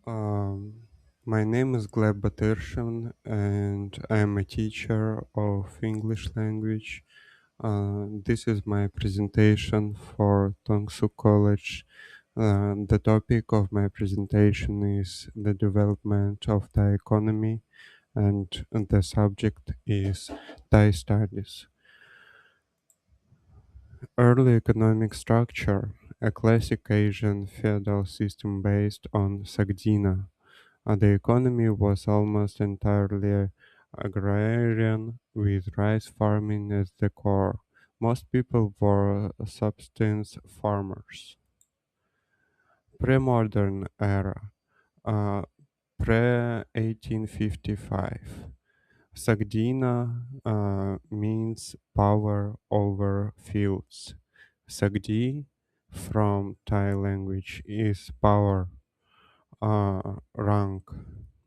Um, my name is Gleb Batirshin, and I am a teacher of English language. This is my presentation for Tongsu College. The topic of my presentation is the development of Thai economy, and the subject is Thai studies. Early economic structure, a classic Asian feudal system based on Sagdina. The economy was almost entirely agrarian, with rice farming as the core. Most people were subsistence farmers. Pre-modern era, uh, pre-1855. Sagdina means power over fields. Sagdi from Thai language is power, rank.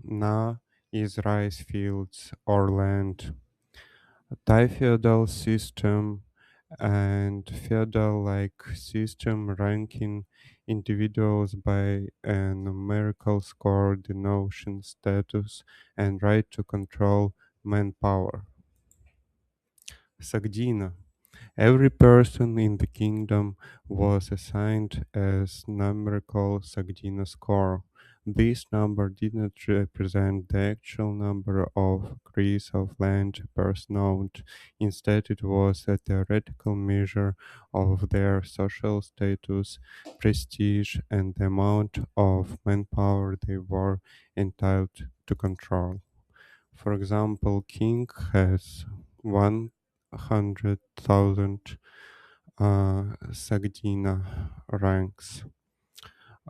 Na is rice fields or land. Thai feudal system and feudal-like system ranking individuals by a numerical score denotion status and right to control manpower. Sagdina. Every person in the kingdom was assigned as numerical Sagdina score. This number did not represent the actual number of acres of land a person owned. Instead, it was a theoretical measure of their social status, prestige, and the amount of manpower they were entitled to control. For example, king has 100,000 Sagdina ranks.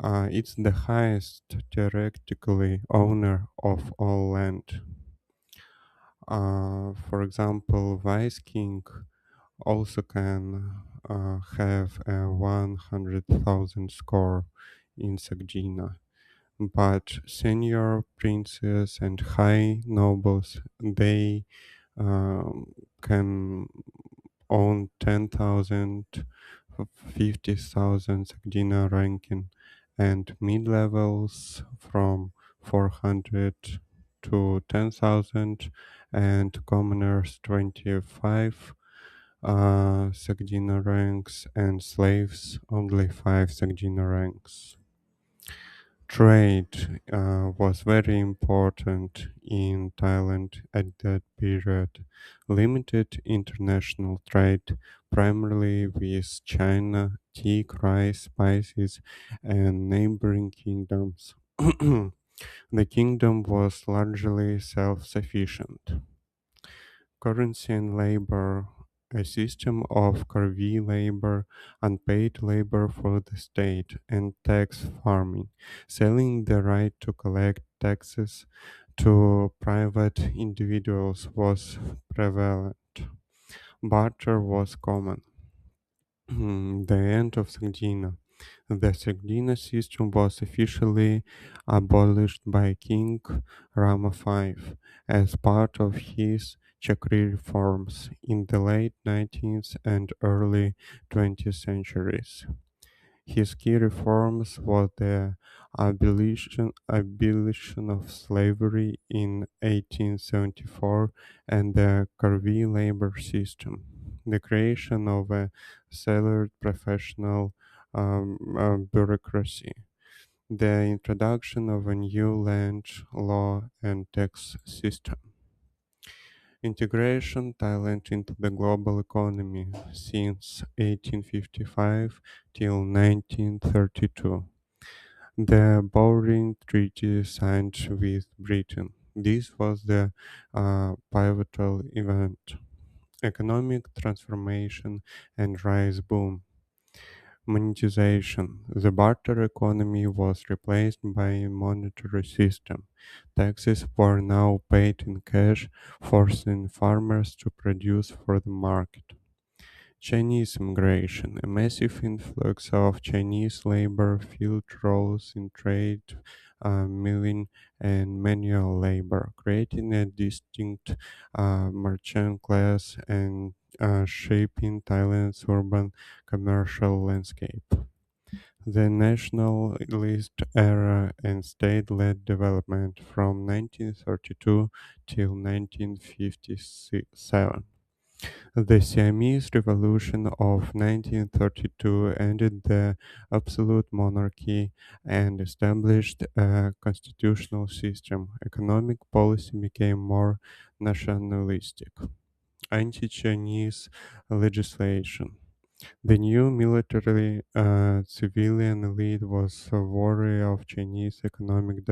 It's the highest theoretically owner of all land. For example, Vice King also can have a 100,000 score in Sagdina. But senior princes and high nobles, they can own 10,000, 50,000 Sagdina ranking, and mid levels from 400 to 10,000, and commoners 25 Sagdina ranks, and slaves only 5 Sagdina ranks. Trade was very important in Thailand at that period. Limited international trade, primarily with China, tea, rice, spices, and neighboring kingdoms. The kingdom was largely self sufficient. Currency and labor, a system of corvée labor, unpaid labor for the state, and tax farming, selling the right to collect taxes to private individuals was prevalent. Barter was common. The end of Sagdina. The Sagdina system was officially abolished by King Rama V as part of his Chakri reforms in the late 19th and early 20th centuries. His key reforms were the abolition of slavery in 1874 and the corvée labor system, the creation of a salaried professional bureaucracy, the introduction of a new land law and tax system. Integration Thailand into the global economy since 1855 till 1932. The Bowring Treaty signed with Britain. This was the pivotal event. Economic transformation and rice boom. Monetization. The barter economy was replaced by a monetary system. Taxes were now paid in cash, forcing farmers to produce for the market. Chinese immigration. A massive influx of Chinese labor filled roles in trade, milling, and manual labor, creating a distinct merchant class and shaping Thailand's urban commercial landscape. the nationalist era and state-led development from 1932 till 1957. The Siamese Revolution of 1932 ended the absolute monarchy and established a constitutional system. Economic policy became more nationalistic. Anti-Chinese legislation. The new military civilian elite was wary of Chinese economic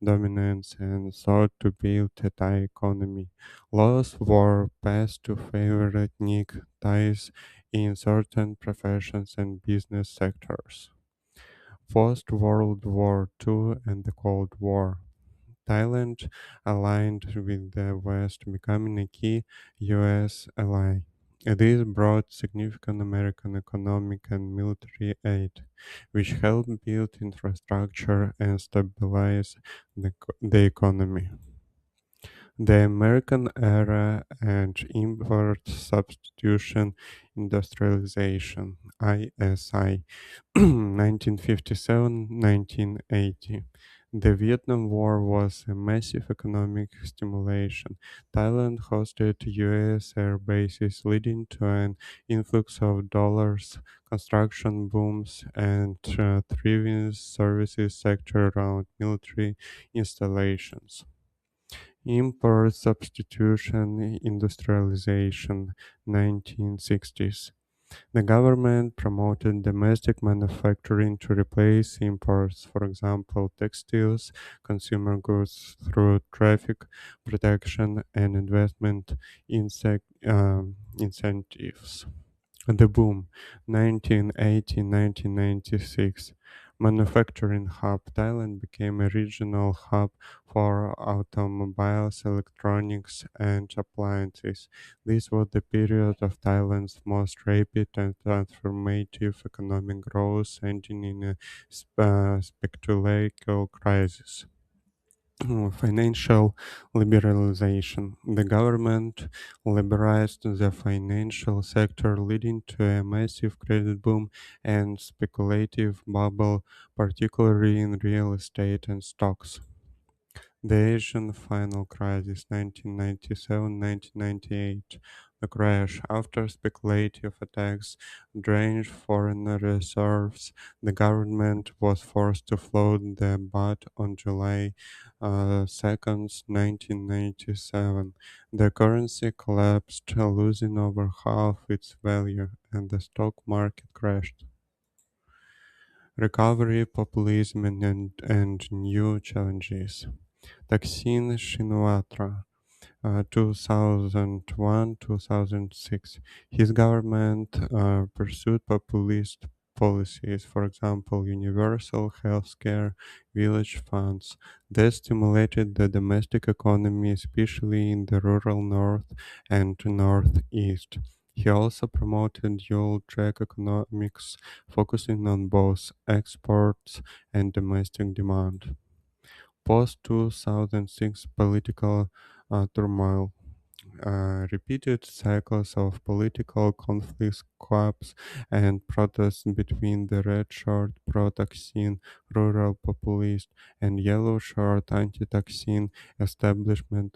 dominance and sought to build a Thai economy. Laws were passed to favor ethnic ties in certain professions and business sectors. Post World War II and the Cold War. Thailand aligned with the West, becoming a key U.S. ally. This brought significant American economic and military aid, which helped build infrastructure and stabilize the economy. The American era and import substitution industrialization ISI 1957-1980. The Vietnam War was a massive economic stimulation. Thailand hosted US air bases, leading to an influx of dollars, construction booms, and thriving services sector around military installations. Import substitution industrialization 1960s. The government promoted domestic manufacturing to replace imports, for example, textiles, consumer goods through traffic protection and investment incentives. The boom, 1980-1996. Manufacturing hub. Thailand became a regional hub for automobiles, electronics, and appliances. This was the period of Thailand's most rapid and transformative economic growth, ending in a spectacular crisis. Financial liberalization. The government liberalized the financial sector, leading to a massive credit boom and speculative bubble, particularly in real estate and stocks. The Asian Final Crisis 1997-1998. The crash. After speculative attacks drained foreign reserves, the government was forced to float the baht on July 2nd, 1997. The currency collapsed, losing over half its value, and the stock market crashed. Recovery, populism, and new challenges. Taksin Shinawatra, 2001-2006. His government pursued populist policies, for example, universal health care, village funds, that stimulated the domestic economy, especially in the rural north and northeast. He also promoted dual track economics, focusing on both exports and domestic demand. Post 2006 political turmoil. Repeated cycles of political conflicts, coups, and protests between the red shirt pro-Taksin rural populist and yellow shirt anti-Taksin establishment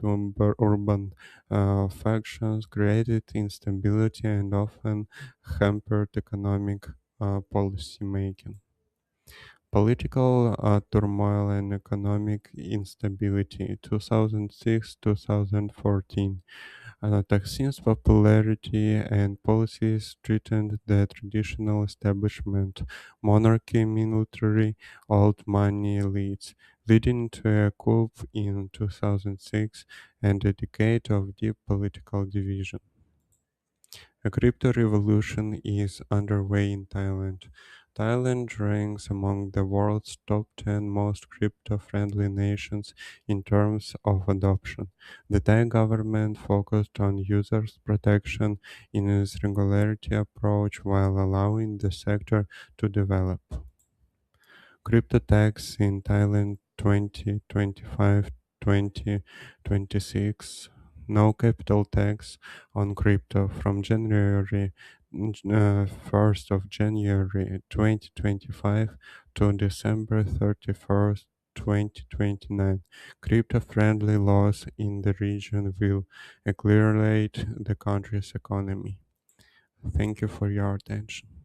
urban factions created instability and often hampered economic policy making. Political turmoil and economic instability 2006-2014. Taksin's popularity and policies threatened the traditional establishment, monarchy, military, old money elites, leading to a coup in 2006 and a decade of deep political division. A crypto revolution is underway in Thailand. Thailand ranks among the world's top 10 most crypto friendly nations in terms of adoption. The Thai government focused on users' protection in its regulatory approach while allowing the sector to develop. Crypto tax in Thailand 2025-2026. No capital tax on crypto from January 1st of January 2025 to December 31st, 2029. Crypto-friendly laws in the region will accelerate the country's economy. Thank you for your attention.